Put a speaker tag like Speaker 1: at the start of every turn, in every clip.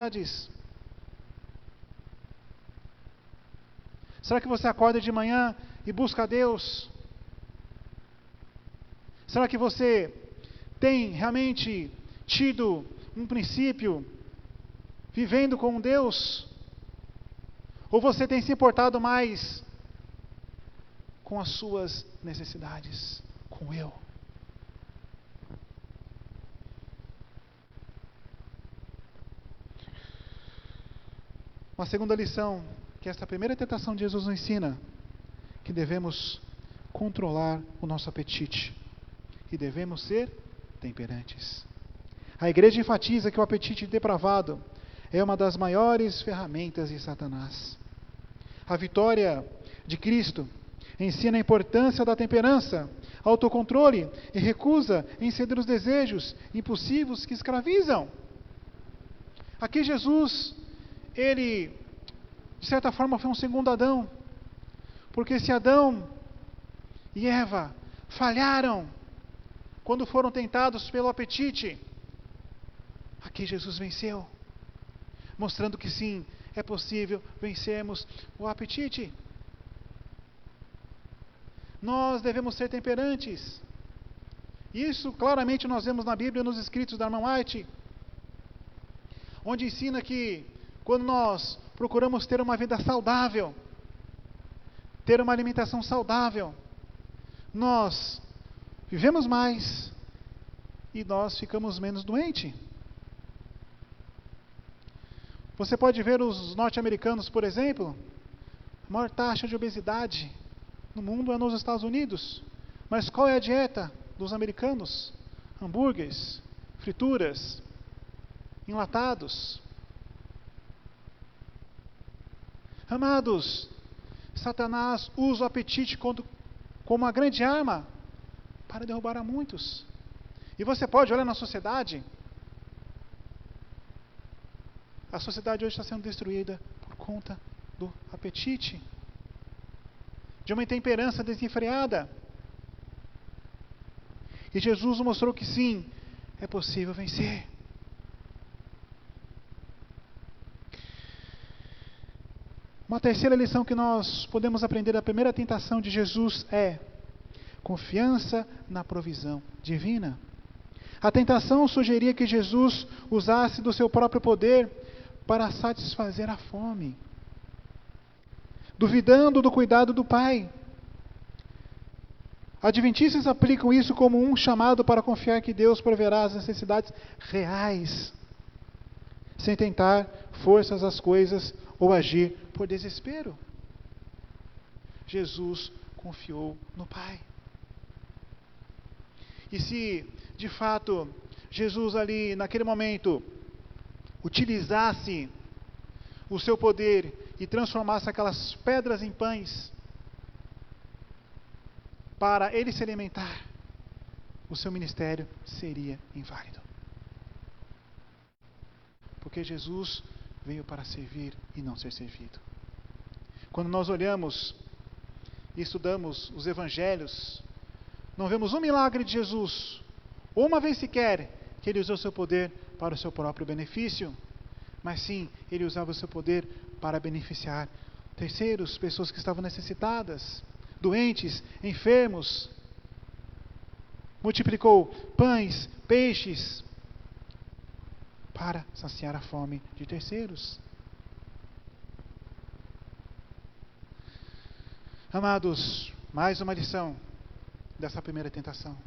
Speaker 1: necessidades? Será que você acorda de manhã e busca a Deus? Será que você tem realmente tido um princípio vivendo com Deus? Ou você tem se importado mais com as suas necessidades, com eu? Uma segunda lição que esta primeira tentação de Jesus nos ensina, que devemos controlar o nosso apetite e devemos ser temperantes. A igreja enfatiza que o apetite depravado é uma das maiores ferramentas de Satanás. A vitória de Cristo ensina a importância da temperança, autocontrole e recusa em ceder os desejos impulsivos que escravizam. Aqui Jesus, ele, de certa forma, foi um segundo Adão, porque se Adão e Eva falharam quando foram tentados pelo apetite, aqui Jesus venceu, mostrando que sim, é possível vencermos o apetite. Nós devemos ser temperantes. Isso claramente nós vemos na Bíblia, nos escritos da irmã White, onde ensina que quando nós procuramos ter uma vida saudável, ter uma alimentação saudável, nós vivemos mais e nós ficamos menos doentes. Você pode ver os norte-americanos, por exemplo, a maior taxa de obesidade no mundo é nos Estados Unidos. Mas qual é a dieta dos americanos? Hambúrgueres, frituras, enlatados. Amados, Satanás usa o apetite como uma grande arma para derrubar a muitos. E você pode olhar na sociedade. A sociedade hoje está sendo destruída por conta do apetite, de uma intemperança desenfreada. E Jesus mostrou que sim, é possível vencer. Uma terceira lição que nós podemos aprender da primeira tentação de Jesus é confiança na provisão divina. A tentação sugeria que Jesus usasse do seu próprio poder para satisfazer a fome, duvidando do cuidado do Pai. Adventistas aplicam isso como um chamado para confiar que Deus proverá as necessidades reais, sem tentar forças às coisas ou agir por desespero. Jesus confiou no Pai. E se, de fato, Jesus ali, naquele momento, utilizasse o seu poder e transformasse aquelas pedras em pães para ele se alimentar, o seu ministério seria inválido. Porque Jesus veio para servir e não ser servido. Quando nós olhamos e estudamos os evangelhos, não vemos um milagre de Jesus, ou uma vez sequer, que ele usou seu poder para o seu próprio benefício, mas sim, ele usava o seu poder para beneficiar terceiros, pessoas que estavam necessitadas, doentes, enfermos. Multiplicou pães, peixes, para saciar a fome de terceiros. Amados, mais uma lição dessa primeira tentação.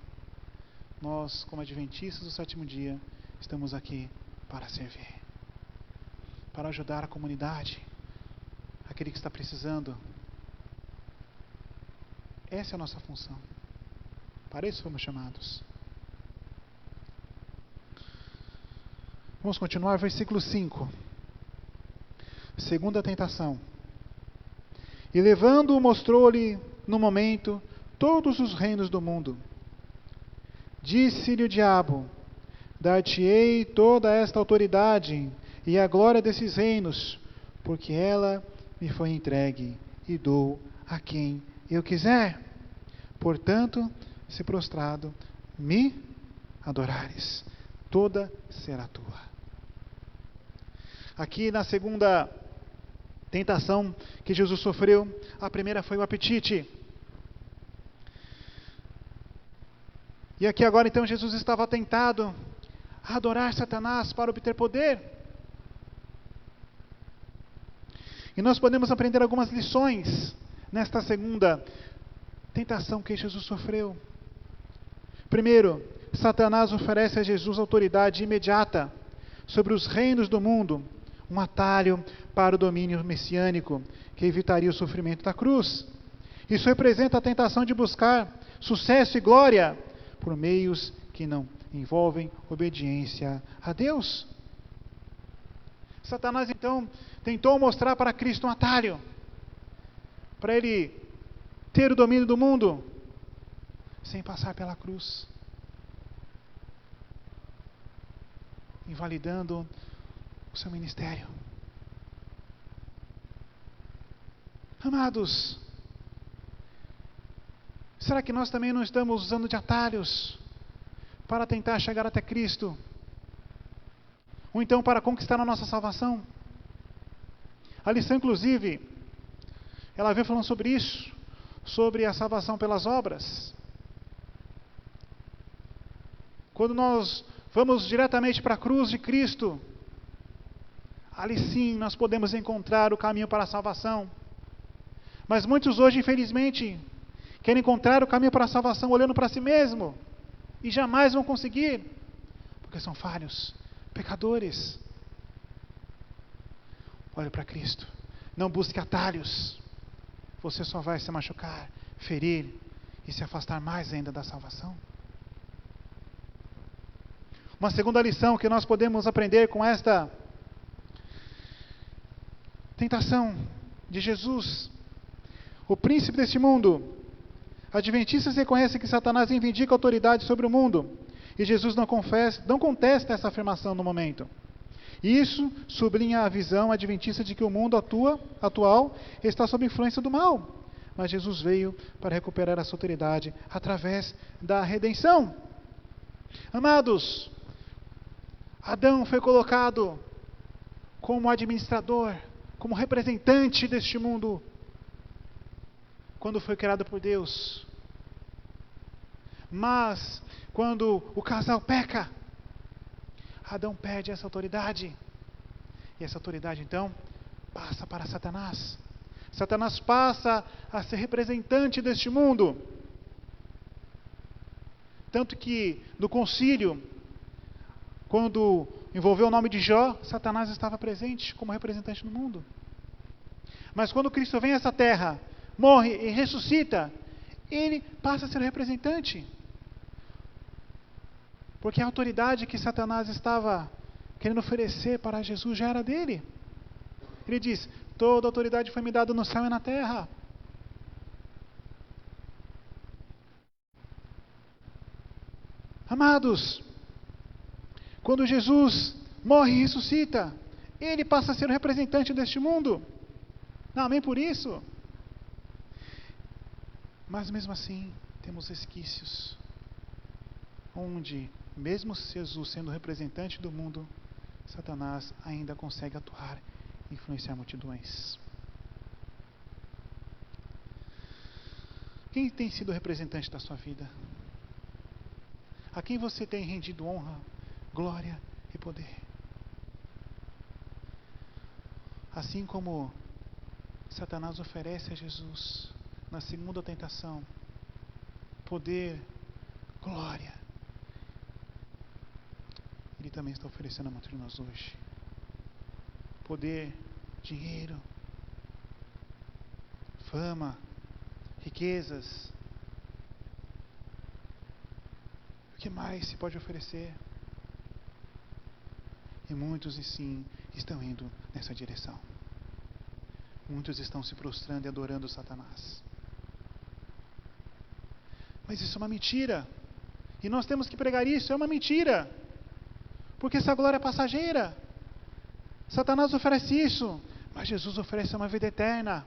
Speaker 1: Nós, como adventistas do sétimo dia, estamos aqui para servir, para ajudar a comunidade, aquele que está precisando. Essa é a nossa função. Para isso fomos chamados. Vamos continuar, versículo 5. Segunda tentação. E levando-o, mostrou-lhe, no momento, todos os reinos do mundo. Disse-lhe o diabo: dar-te-ei toda esta autoridade e a glória desses reinos, porque ela me foi entregue e dou a quem eu quiser. Portanto, se prostrado me adorares, toda será tua. Aqui na segunda tentação que Jesus sofreu, a primeira foi o apetite. E aqui agora então Jesus estava tentado a adorar Satanás para obter poder. E nós podemos aprender algumas lições nesta segunda tentação que Jesus sofreu. Primeiro, Satanás oferece a Jesus autoridade imediata sobre os reinos do mundo, um atalho para o domínio messiânico, que evitaria o sofrimento da cruz. Isso representa a tentação de buscar sucesso e glória por meios que não envolvem obediência a Deus. Satanás então tentou mostrar para Cristo um atalho, para ele ter o domínio do mundo, sem passar pela cruz, invalidando o seu ministério. Amados, será que nós também não estamos usando de atalhos para tentar chegar até Cristo? Ou então para conquistar a nossa salvação? A lição, inclusive, ela vem falando sobre isso, sobre a salvação pelas obras. Quando nós vamos diretamente para a cruz de Cristo, ali sim nós podemos encontrar o caminho para a salvação. Mas muitos hoje, infelizmente, querem encontrar o caminho para a salvação olhando para si mesmo, e jamais vão conseguir, porque são falhos, pecadores. Olhe para Cristo, não busque atalhos, você só vai se machucar, ferir e se afastar mais ainda da salvação. Uma segunda lição que nós podemos aprender com esta tentação de Jesus, o príncipe deste mundo. Adventistas reconhecem que Satanás reivindica autoridade sobre o mundo, e Jesus não contesta essa afirmação no momento. Isso sublinha a visão adventista de que o mundo atual está sob influência do mal, mas Jesus veio para recuperar essa autoridade através da redenção. Amados, Adão foi colocado como administrador, como representante deste mundo, quando foi criado por Deus. Mas, quando o casal peca, Adão perde essa autoridade. E essa autoridade, então, passa para Satanás. Satanás passa a ser representante deste mundo. Tanto que, no concílio, quando envolveu o nome de Jó, Satanás estava presente como representante no mundo. Mas quando Cristo vem a essa terra, morre e ressuscita, ele passa a ser o representante. Porque a autoridade que Satanás estava querendo oferecer para Jesus já era dele. Ele diz: toda autoridade foi me dada no céu e na terra. Amados, quando Jesus morre e ressuscita, ele passa a ser o representante deste mundo. Não, amém por isso. Mas mesmo assim, temos resquícios, onde, mesmo Jesus sendo o representante do mundo, Satanás ainda consegue atuar e influenciar multidões. Quem tem sido o representante da sua vida? A quem você tem rendido honra, glória e poder? Assim como Satanás oferece a Jesus, na segunda tentação, poder, glória, Ele também está oferecendo a muitos de nós hoje. Poder, dinheiro, fama, riquezas. O que mais se pode oferecer? E muitos, e sim, estão indo nessa direção. Muitos estão se prostrando e adorando Satanás. Mas isso é uma mentira. E nós temos que pregar isso, é uma mentira. Porque essa glória é passageira. Satanás oferece isso, mas Jesus oferece uma vida eterna.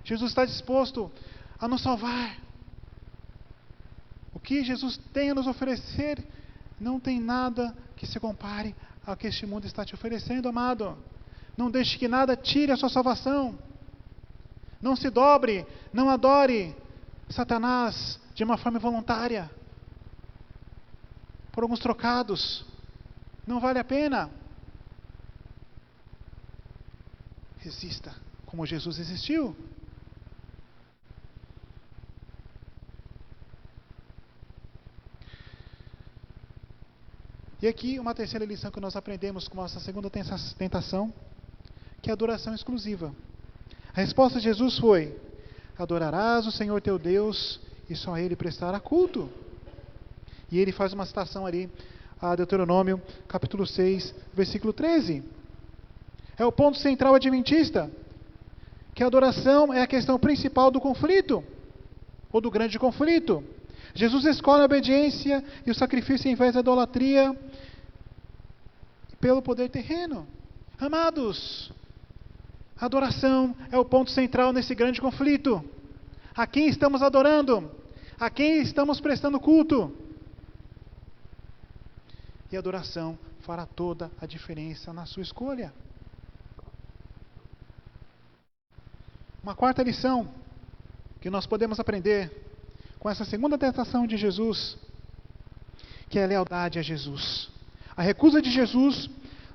Speaker 1: Jesus está disposto a nos salvar. O que Jesus tem a nos oferecer não tem nada que se compare ao que este mundo está te oferecendo, amado. Não deixe que nada tire a sua salvação. Não se dobre, não adore Satanás de uma forma voluntária, por alguns trocados. Não vale a pena. Resista como Jesus resistiu. E aqui uma terceira lição que nós aprendemos com essa segunda tentação, que é a adoração exclusiva. A resposta de Jesus foi: adorarás o Senhor teu Deus e só a Ele prestará culto. E ele faz uma citação ali a Deuteronômio capítulo 6, versículo 13. É o ponto central adventista, que a adoração é a questão principal do conflito, ou do grande conflito. Jesus escolhe a obediência e o sacrifício em vez da idolatria pelo poder terreno. Amados, a adoração é o ponto central nesse grande conflito. A quem estamos adorando? A quem estamos prestando culto? E a adoração fará toda a diferença na sua escolha. Uma quarta lição que nós podemos aprender com essa segunda tentação de Jesus, que é a lealdade a Jesus. A recusa de Jesus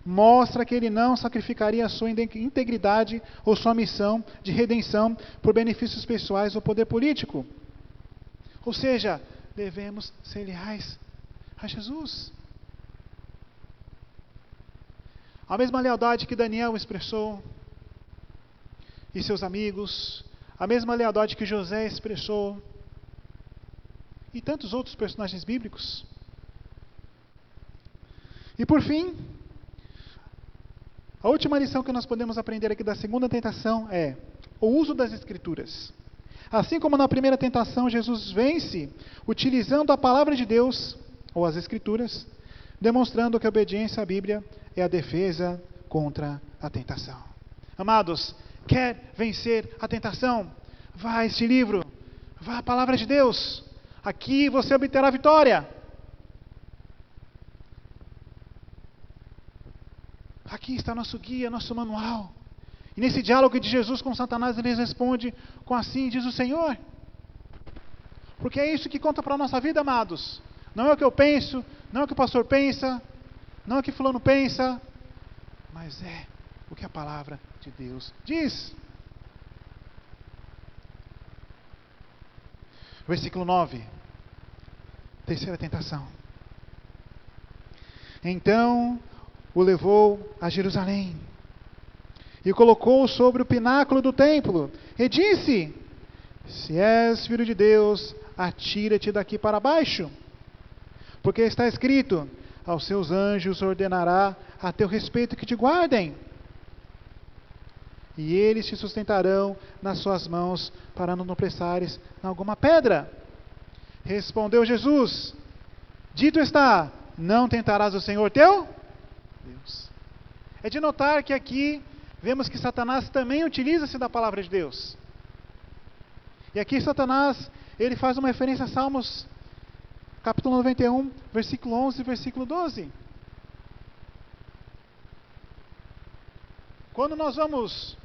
Speaker 1: mostra que ele não sacrificaria a sua integridade ou sua missão de redenção por benefícios pessoais ou poder político. Ou seja, devemos ser leais a Jesus. A mesma lealdade que Daniel expressou e seus amigos, a mesma lealdade que José expressou e tantos outros personagens bíblicos. E por fim, a última lição que nós podemos aprender aqui da segunda tentação é o uso das Escrituras. Assim como na primeira tentação, Jesus vence utilizando a palavra de Deus, ou as Escrituras, demonstrando que a obediência à Bíblia é a defesa contra a tentação. Amados, quer vencer a tentação? Vá a este livro, vá à palavra de Deus. Aqui você obterá vitória. Aqui está nosso guia, nosso manual. E nesse diálogo de Jesus com Satanás, ele responde com assim diz o Senhor. Porque é isso que conta para a nossa vida, amados. Não é o que eu penso, não é o que o pastor pensa, não é o que fulano pensa, mas é o que a palavra de Deus diz. Versículo 9. Terceira tentação. Então o levou a Jerusalém e colocou-o sobre o pináculo do templo e disse: se és filho de Deus, atira-te daqui para baixo, porque está escrito: aos seus anjos ordenará a teu respeito que te guardem, e eles te sustentarão nas suas mãos, para não tropeçares em alguma pedra. Respondeu Jesus: dito está, não tentarás o Senhor teu Deus. É de notar que aqui vemos que Satanás também utiliza-se da palavra de Deus. E aqui Satanás, ele faz uma referência a Salmos capítulo 91, versículo 11 e versículo 12. Quando nós vamos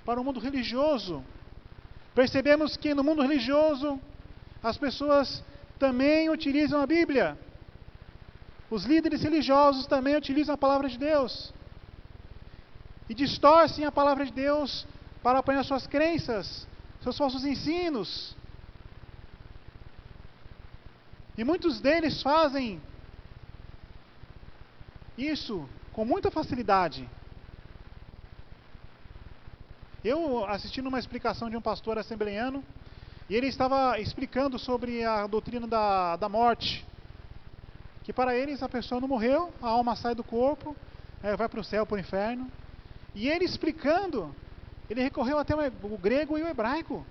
Speaker 1: para o mundo religioso, percebemos que no mundo religioso as pessoas também utilizam a Bíblia. Os líderes religiosos também utilizam a palavra de Deus. E distorcem a palavra de Deus para apoiar suas crenças, seus falsos ensinos. E muitos deles fazem isso com muita facilidade. Eu assisti numa explicação de um pastor assembleiano, e ele estava explicando sobre a doutrina da morte. Que para eles a pessoa não morreu, a alma sai do corpo, vai para o céu, para o inferno. E ele explicando, ele recorreu até o grego e o hebraico.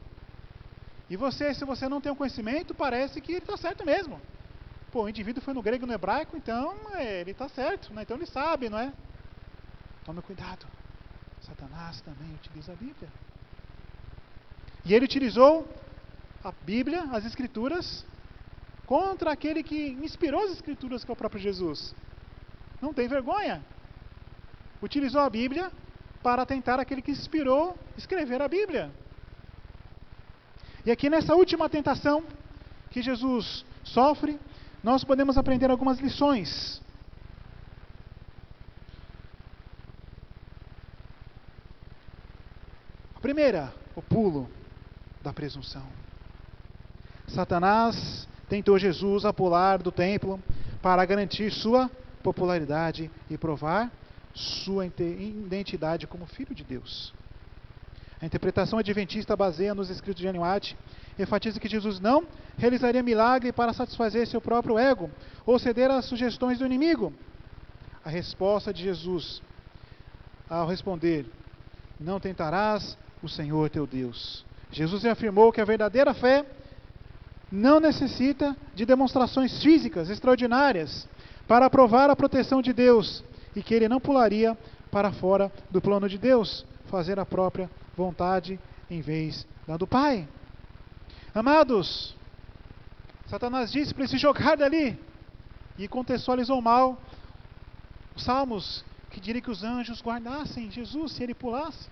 Speaker 1: E você, se você não tem o conhecimento, parece que ele está certo mesmo. Pô, o indivíduo foi no grego e no hebraico, então ele está certo, né? Então ele sabe, não é? Tome cuidado. Satanás também utiliza a Bíblia. E ele utilizou a Bíblia, as Escrituras, contra aquele que inspirou as Escrituras, que é o próprio Jesus. Não tem vergonha. Utilizou a Bíblia para tentar aquele que inspirou escrever a Bíblia. E aqui nessa última tentação que Jesus sofre, nós podemos aprender algumas lições. A primeira, o pulo da presunção. Satanás tentou Jesus a pular do templo para garantir sua popularidade e provar sua identidade como filho de Deus. A interpretação adventista baseia nos escritos de Ellen White, enfatiza que Jesus não realizaria milagre para satisfazer seu próprio ego ou ceder às sugestões do inimigo. A resposta de Jesus ao responder: não tentarás o Senhor teu Deus. Jesus afirmou que a verdadeira fé não necessita de demonstrações físicas extraordinárias para provar a proteção de Deus e que ele não pularia para fora do plano de Deus, fazer a própria vontade em vez da do Pai. Amados, Satanás disse para ele se jogar dali e contextualizou mal os salmos que diriam que os anjos guardassem Jesus se ele pulasse.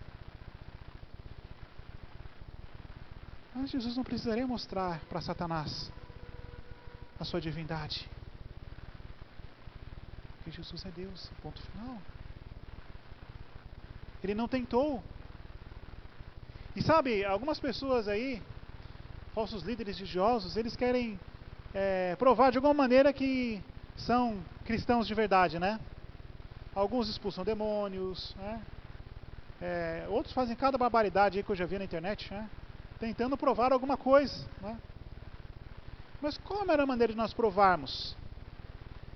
Speaker 1: Mas Jesus não precisaria mostrar para Satanás a sua divindade. Porque Jesus é Deus, ponto final. Ele não tentou. E sabe, algumas pessoas aí, falsos líderes religiosos, eles querem provar de alguma maneira que são cristãos de verdade, né? Alguns expulsam demônios, né? Outros fazem cada barbaridade aí que eu já vi na internet, né? Tentando provar alguma coisa, né? Mas qual a melhor maneira de nós provarmos?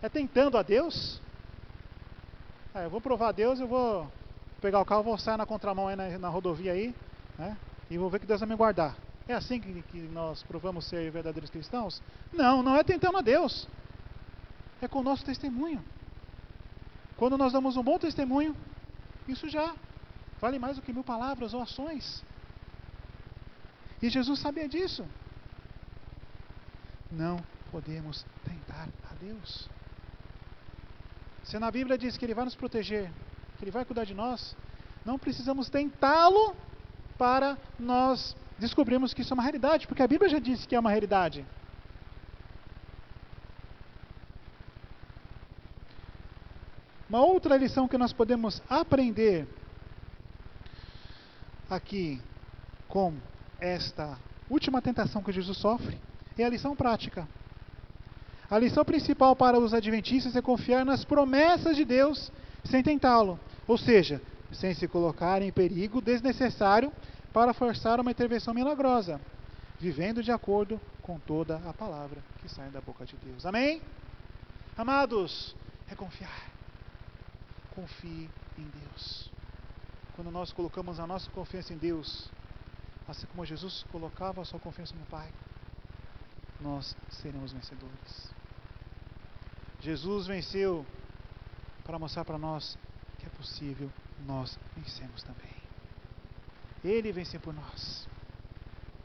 Speaker 1: É tentando a Deus? Eu vou provar a Deus, eu vou pegar o carro, vou sair na contramão aí na rodovia aí, né? E vou ver que Deus vai me guardar. É assim que nós provamos ser verdadeiros cristãos? Não, não é tentando a Deus. É com o nosso testemunho. Quando nós damos um bom testemunho, isso já vale mais do que 1000 palavras ou ações. E Jesus sabia disso. Não podemos tentar a Deus. Se na Bíblia diz que Ele vai nos proteger, que Ele vai cuidar de nós, não precisamos tentá-lo para nós descobrirmos que isso é uma realidade, porque a Bíblia já disse que é uma realidade. Uma outra lição que nós podemos aprender aqui com esta última tentação que Jesus sofre é a lição prática. A lição principal para os adventistas é confiar nas promessas de Deus sem tentá-lo, ou seja, sem se colocar em perigo desnecessário para forçar uma intervenção milagrosa, vivendo de acordo com toda a palavra que sai da boca de Deus. Amém? Amados, é confiar. Confie em Deus. Quando nós colocamos a nossa confiança em Deus, assim como Jesus colocava a sua confiança no Pai, nós seremos vencedores. Jesus venceu para mostrar para nós que é possível nós vencermos também. Ele venceu por nós.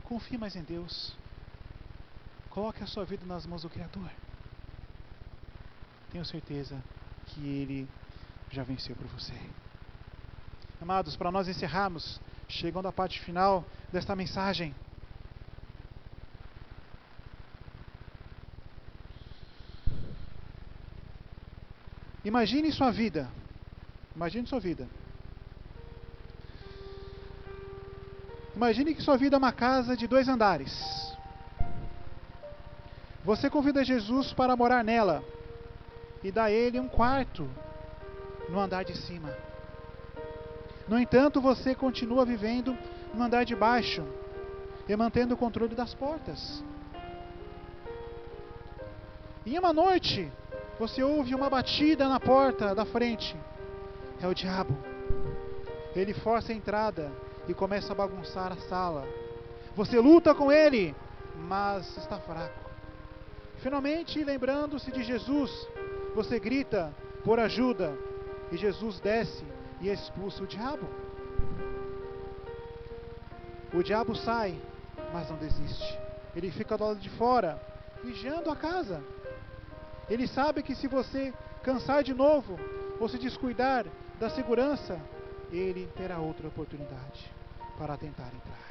Speaker 1: Confie mais em Deus. Coloque a sua vida nas mãos do Criador. Tenho certeza que Ele já venceu por você. Amados, para nós encerrarmos, chegando à parte final desta mensagem, imagine sua vida. Imagine sua vida. Imagine que sua vida é uma casa de 2 andares. Você convida Jesus para morar nela e dá a ele um quarto no andar de cima. No entanto, você continua vivendo no andar de baixo e mantendo o controle das portas. E em uma noite, você ouve uma batida na porta da frente. É o diabo. Ele força a entrada e começa a bagunçar a sala. Você luta com ele, mas está fraco. Finalmente, lembrando-se de Jesus, você grita por ajuda e Jesus desce e expulsa o diabo. O diabo sai, mas não desiste. Ele fica do lado de fora, vigiando a casa. Ele sabe que se você cansar de novo, ou se descuidar da segurança, Ele terá outra oportunidade para tentar entrar.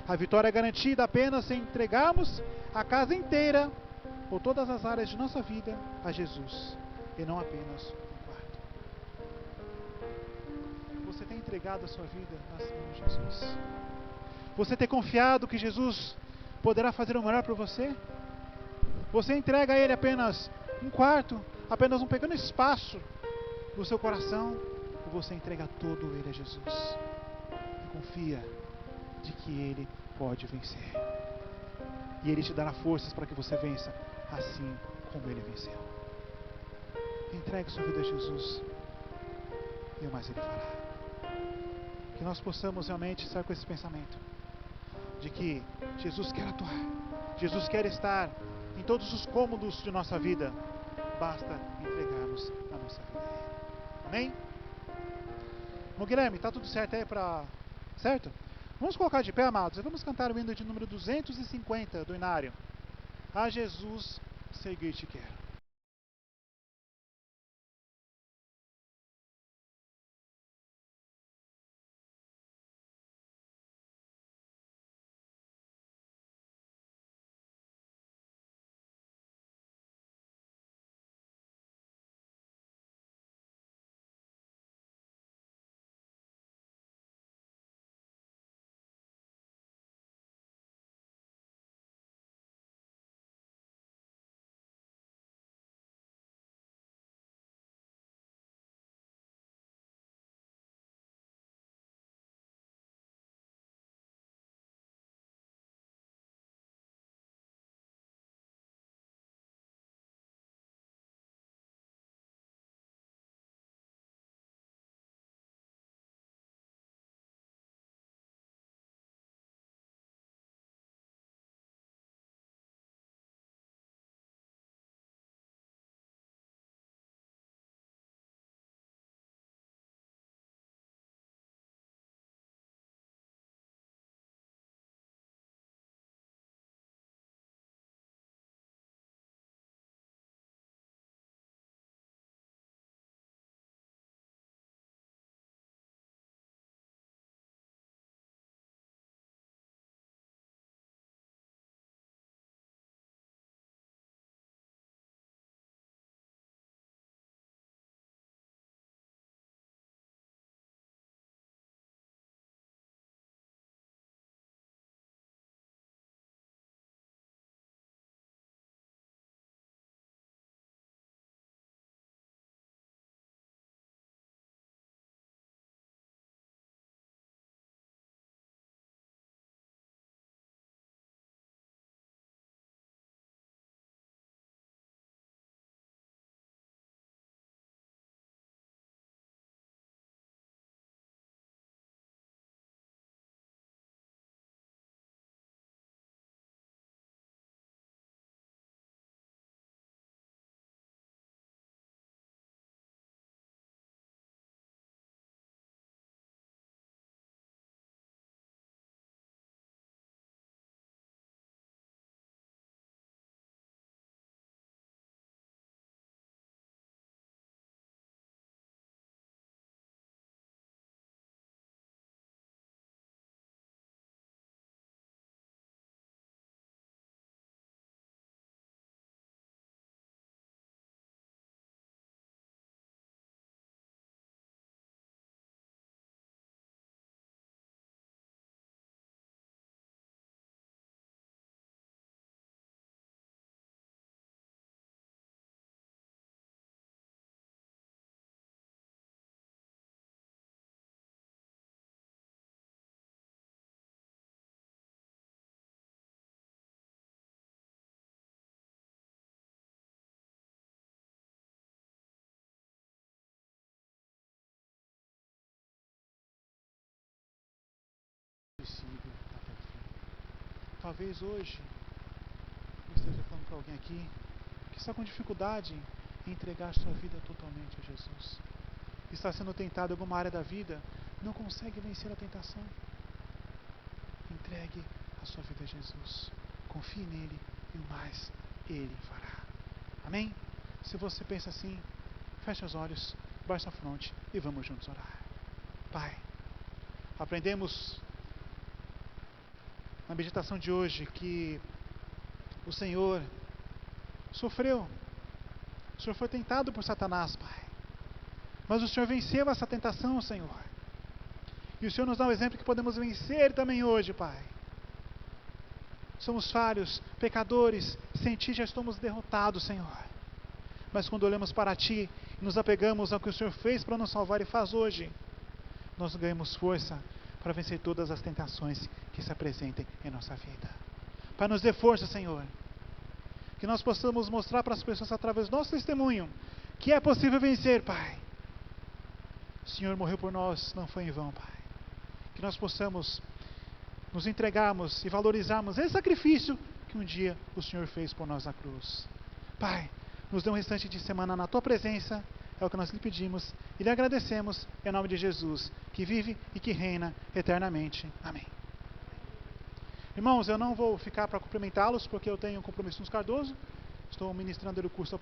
Speaker 1: A vitória é garantida apenas se entregarmos a casa inteira, ou todas as áreas de nossa vida, a Jesus, e não apenas um quarto. Você tem entregado a sua vida nas mãos de Jesus? Você tem confiado que Jesus poderá fazer o melhor para você? Você entrega a Ele apenas um quarto, apenas um pequeno espaço do seu coração, ou você entrega todo Ele a Jesus e confia de que Ele pode vencer, e Ele te dará forças para que você vença, assim como Ele venceu. Entregue sua vida a Jesus, e o mais Ele fará. Que nós possamos realmente estar com esse pensamento de que Jesus quer atuar, Jesus quer estar em todos os cômodos de nossa vida, basta entregarmos a nossa vida a Ele. Amém? Bom, Guilherme, está tudo certo aí certo? Vamos colocar de pé, amados, e vamos cantar o hino de número 250 do Inário. A Jesus seguir te quero. Até o fim. Talvez hoje eu esteja falando para alguém aqui que está com dificuldade em entregar sua vida totalmente a Jesus. Está sendo tentado em alguma área da vida, não consegue vencer a tentação. Entregue a sua vida a Jesus. Confie nele e o mais Ele fará. Amém? Se você pensa assim, Feche os olhos, baixe a fronte e vamos juntos orar. Pai, aprendemos na meditação de hoje que o Senhor sofreu. O Senhor foi tentado por Satanás, Pai. Mas o Senhor venceu essa tentação, Senhor. E o Senhor nos dá um exemplo que podemos vencer também hoje, Pai. Somos falhos, pecadores, sem Ti já estamos derrotados, Senhor. Mas quando olhamos para Ti e nos apegamos ao que o Senhor fez para nos salvar e faz hoje, nós ganhamos força para vencer todas as tentações que se apresentem em nossa vida. Pai, nos dê força, Senhor. Que nós possamos mostrar para as pessoas através do nosso testemunho que é possível vencer, Pai. O Senhor morreu por nós, não foi em vão, Pai. Que nós possamos nos entregarmos e valorizarmos esse sacrifício que um dia o Senhor fez por nós na cruz. Pai, nos dê um restante de semana na Tua presença, é o que nós lhe pedimos e lhe agradecemos em nome de Jesus, que vive e que reina eternamente. Amém. Irmãos, eu não vou ficar para cumprimentá-los, porque eu tenho um compromisso nos Cardoso, estou ministrando o curso